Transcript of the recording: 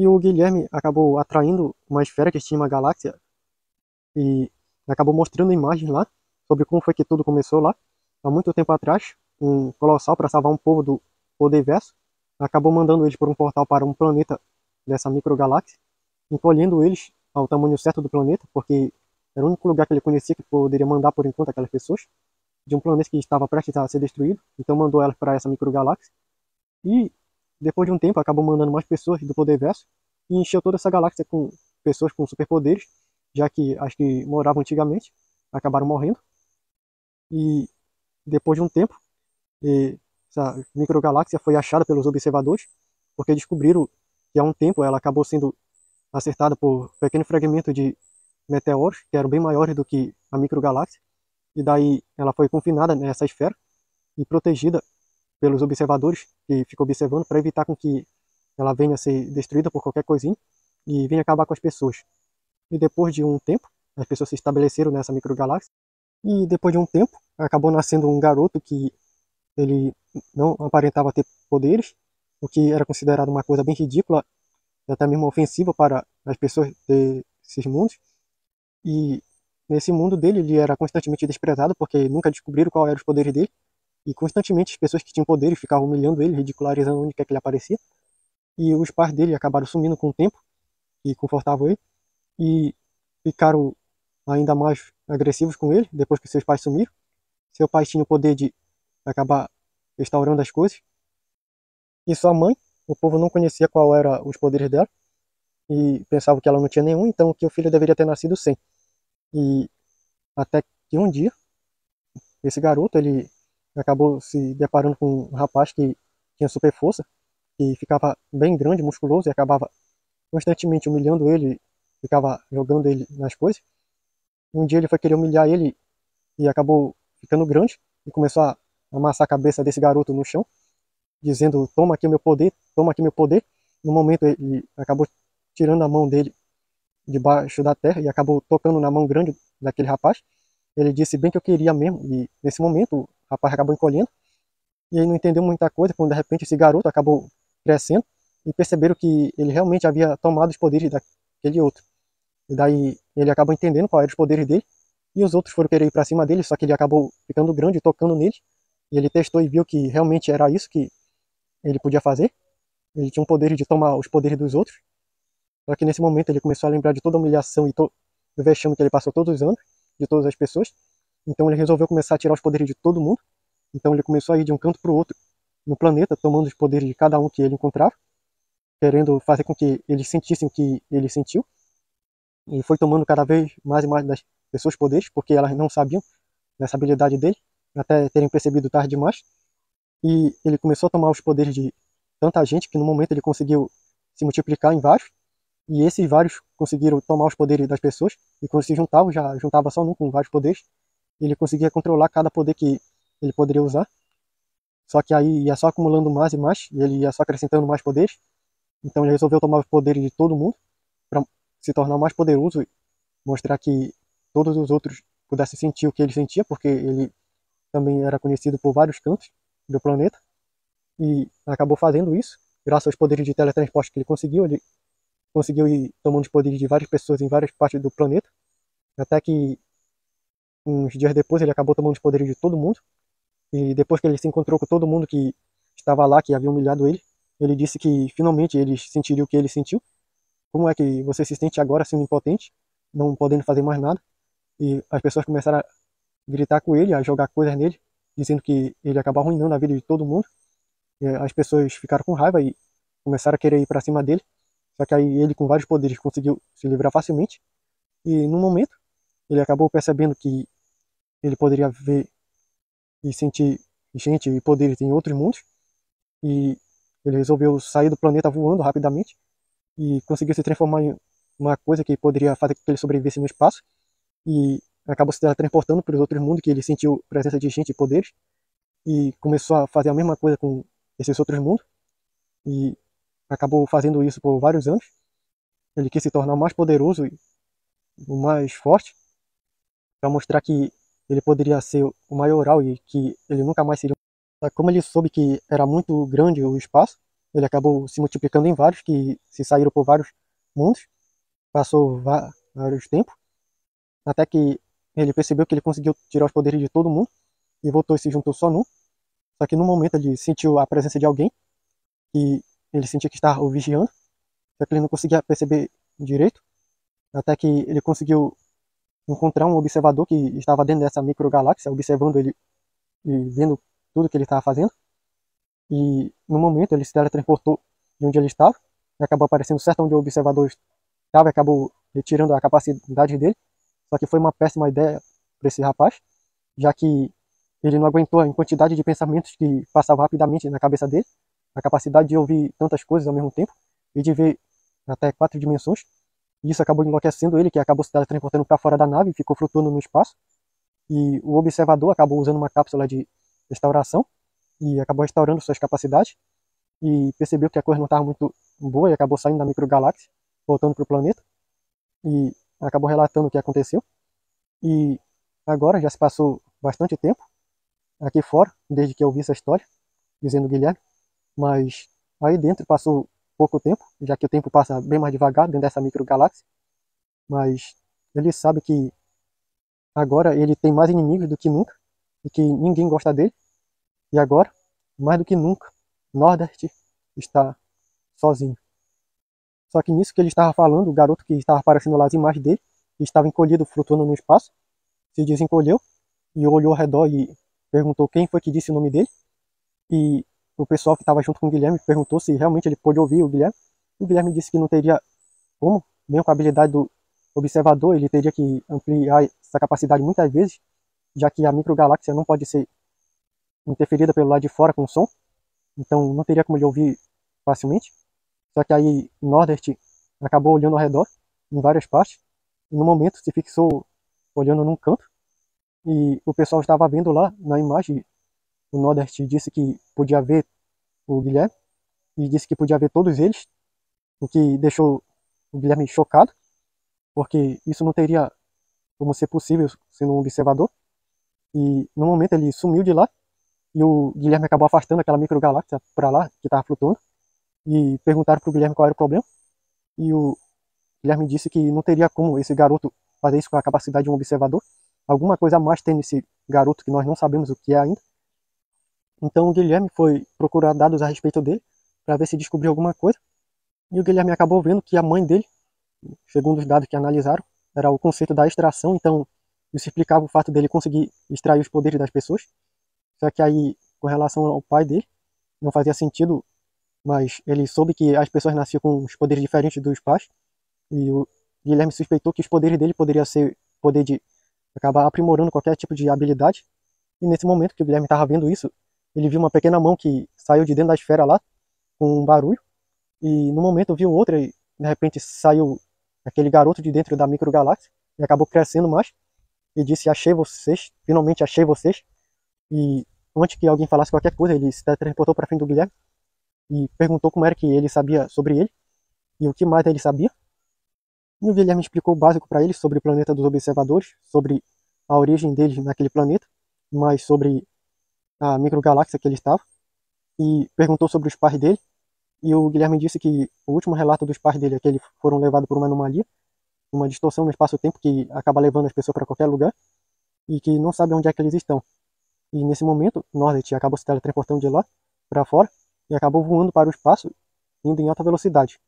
E o Guilherme acabou atraindo uma esfera que tinha uma galáxia e acabou mostrando imagens lá sobre como foi que tudo começou lá. Há muito tempo atrás, um colossal, para salvar um povo do Poderverso, acabou mandando eles por um portal para um planeta dessa microgaláxia, encolhendo eles ao tamanho certo do planeta, porque era o único lugar que ele conhecia que poderia mandar por enquanto aquelas pessoas, de um planeta que estava prestes a ser destruído, então mandou elas para essa microgaláxia. E depois de um tempo acabou mandando mais pessoas do Poderverso e encheu toda essa galáxia com pessoas com superpoderes, já que as que moravam antigamente acabaram morrendo. E depois de um tempo, essa microgaláxia foi achada pelos observadores, porque descobriram que há um tempo ela acabou sendo acertada por pequenos fragmentos de meteoros que eram bem maiores do que a microgaláxia, e daí ela foi confinada nessa esfera e protegida pelos observadores que ficam observando para evitar com que ela venha a ser destruída por qualquer coisinha e venha acabar com as pessoas. E depois de um tempo, as pessoas se estabeleceram nessa microgaláxia e depois de um tempo acabou nascendo um garoto que ele não aparentava ter poderes, o que era considerado uma coisa bem ridícula e até mesmo ofensiva para as pessoas desses mundos. E nesse mundo dele ele era constantemente desprezado porque nunca descobriram qual eram os poderes dele. E constantemente as pessoas que tinham poderes ficavam humilhando ele, ridicularizando onde quer que ele aparecia. E os pais dele acabaram sumindo com o tempo, e confortavam ele, e ficaram ainda mais agressivos com ele, depois que seus pais sumiram. Seu pai tinha o poder de acabar restaurando as coisas. E sua mãe, o povo não conhecia qual era os poderes dela, e pensava que ela não tinha nenhum, então que o filho deveria ter nascido sem. E até que um dia, esse garoto, ele acabou se deparando com um rapaz que tinha super força, que ficava bem grande, musculoso, e acabava constantemente humilhando ele, ficava jogando ele nas coisas. Um dia ele foi querer humilhar ele e acabou ficando grande e começou a amassar a cabeça desse garoto no chão, dizendo: toma aqui meu poder, toma aqui meu poder. No momento ele acabou tirando a mão dele debaixo da terra e acabou tocando na mão grande daquele rapaz. Ele disse bem que eu queria mesmo, e nesse momento o rapaz acabou encolhendo e ele não entendeu muita coisa quando de repente esse garoto acabou crescendo e perceberam que ele realmente havia tomado os poderes daquele outro. E daí ele acabou entendendo qual eram os poderes dele e os outros foram querer ir para cima dele, só que ele acabou ficando grande e tocando nele. E ele testou e viu que realmente era isso que ele podia fazer. Ele tinha um poder de tomar os poderes dos outros. Só que nesse momento ele começou a lembrar de toda a humilhação e do vexame que ele passou todos os anos, de todas as pessoas. Então ele resolveu começar a tirar os poderes de todo mundo. Então ele começou a ir de um canto para o outro no planeta, tomando os poderes de cada um que ele encontrava, querendo fazer com que eles sentissem o que ele sentiu. E foi tomando cada vez mais e mais das pessoas poderes, porque elas não sabiam dessa habilidade dele, até terem percebido tarde demais. E ele começou a tomar os poderes de tanta gente que no momento ele conseguiu se multiplicar em vários. E esses vários conseguiram tomar os poderes das pessoas. E quando se juntavam, já juntava só um com vários poderes. Ele conseguia controlar cada poder que ele poderia usar. Só que aí ia só acumulando mais e mais. E ele ia só acrescentando mais poderes. Então ele resolveu tomar os poderes de todo mundo para se tornar mais poderoso e mostrar que todos os outros pudessem sentir o que ele sentia, porque ele também era conhecido por vários cantos do planeta. E acabou fazendo isso, graças aos poderes de teletransporte que ele conseguiu ir tomando os poderes de várias pessoas em várias partes do planeta, até que uns dias depois ele acabou tomando os poderes de todo mundo, e depois que ele se encontrou com todo mundo que estava lá, que havia humilhado ele disse que finalmente eles sentiriam o que ele sentiu. Como é que você se sente agora sendo impotente, não podendo fazer mais nada? E as pessoas começaram a gritar com ele, a jogar coisas nele, dizendo que ele acabou arruinando a vida de todo mundo. E as pessoas ficaram com raiva e começaram a querer ir para cima dele. Só que aí ele, com vários poderes, conseguiu se livrar facilmente. E no momento, ele acabou percebendo que ele poderia ver e sentir gente e poderes em outros mundos. E ele resolveu sair do planeta voando rapidamente e conseguiu se transformar em uma coisa que poderia fazer com que ele sobrevivesse no espaço. E acabou se teletransportando para os outros mundos, que ele sentiu presença de gente e poderes. E começou a fazer a mesma coisa com esses outros mundos. E acabou fazendo isso por vários anos. Ele quis se tornar o mais poderoso e o mais forte, para mostrar que ele poderia ser o maioral e que ele nunca mais seria. Como ele soube que era muito grande o espaço, ele acabou se multiplicando em vários, que se saíram por vários mundos, passou vários tempos, até que ele percebeu que ele conseguiu tirar os poderes de todo mundo, e voltou e se juntou só num. Só que no momento ele sentiu a presença de alguém, que ele sentia que estava o vigiando, só que ele não conseguia perceber direito, até que ele conseguiu encontrar um observador que estava dentro dessa microgaláxia, observando ele e vendo tudo que ele estava fazendo. E no momento ele se teletransportou de onde ele estava, e acabou aparecendo certo onde o observador estava, e acabou retirando a capacidade dele. Só que foi uma péssima ideia para esse rapaz, já que ele não aguentou a quantidade de pensamentos que passavam rapidamente na cabeça dele, a capacidade de ouvir tantas coisas ao mesmo tempo e de ver até 4 dimensões. E isso acabou enlouquecendo ele, que acabou se teletransportando para fora da nave e ficou flutuando no espaço. E o observador acabou usando uma cápsula de restauração e acabou restaurando suas capacidades e percebeu que a coisa não estava muito boa e acabou saindo da microgaláxia, voltando para o planeta e acabou relatando o que aconteceu. E agora já se passou bastante tempo aqui fora, desde que eu vi essa história, dizendo o Guilherme, mas aí dentro passou pouco tempo, já que o tempo passa bem mais devagar dentro dessa microgaláxia, mas ele sabe que agora ele tem mais inimigos do que nunca e que ninguém gosta dele, e agora, mais do que nunca, Nordeste está sozinho. Só que nisso que ele estava falando, o garoto que estava aparecendo lá as imagens dele, que estava encolhido, flutuando no espaço, se desencolheu e olhou ao redor e perguntou quem foi que disse o nome dele. E o pessoal que estava junto com o Guilherme perguntou se realmente ele pôde ouvir o Guilherme. O Guilherme disse que não teria como, mesmo com a habilidade do observador, ele teria que ampliar essa capacidade muitas vezes, já que a microgaláxia não pode ser interferida pelo lado de fora com o som, então não teria como ele ouvir facilmente. Só que aí Nordest acabou olhando ao redor, em várias partes, e no momento se fixou olhando num canto, e o pessoal estava vendo lá na imagem, o Nordest disse que podia ver o Guilherme, e disse que podia ver todos eles, o que deixou o Guilherme chocado, porque isso não teria como ser possível sendo um observador, e no momento ele sumiu de lá, e o Guilherme acabou afastando aquela microgaláxia para lá, que estava flutuando, e perguntaram para o Guilherme qual era o problema, e o Guilherme disse que não teria como esse garoto fazer isso com a capacidade de um observador. Alguma coisa a mais tem nesse garoto que nós não sabemos o que é ainda. Então o Guilherme foi procurar dados a respeito dele para ver se descobriu alguma coisa. E o Guilherme acabou vendo que a mãe dele, segundo os dados que analisaram, era o conceito da extração. Então isso explicava o fato dele conseguir extrair os poderes das pessoas. Só que aí, com relação ao pai dele, não fazia sentido, mas ele soube que as pessoas nasciam com os poderes diferentes dos pais. E o Guilherme suspeitou que os poderes dele poderia ser poder de acabar aprimorando qualquer tipo de habilidade. E nesse momento que o Guilherme estava vendo isso, ele viu uma pequena mão que saiu de dentro da esfera lá, com um barulho. E no momento viu outra e de repente saiu aquele garoto de dentro da microgaláxia e acabou crescendo mais. E disse: Achei vocês, finalmente achei vocês. E antes que alguém falasse qualquer coisa, ele se transportou para frente do Guilherme e perguntou como era que ele sabia sobre ele e o que mais ele sabia. E o Guilherme explicou o básico para ele sobre o planeta dos observadores, sobre a origem deles naquele planeta, mas sobre a microgaláxia que ele estava, e perguntou sobre os pais dele. E o Guilherme disse que o último relato dos pais dele é que eles foram levados por uma anomalia, uma distorção no espaço-tempo que acaba levando as pessoas para qualquer lugar, e que não sabe onde é que eles estão. E nesse momento, Nordet acabou se teletransportando de lá para fora e acabou voando para o espaço, indo em alta velocidade.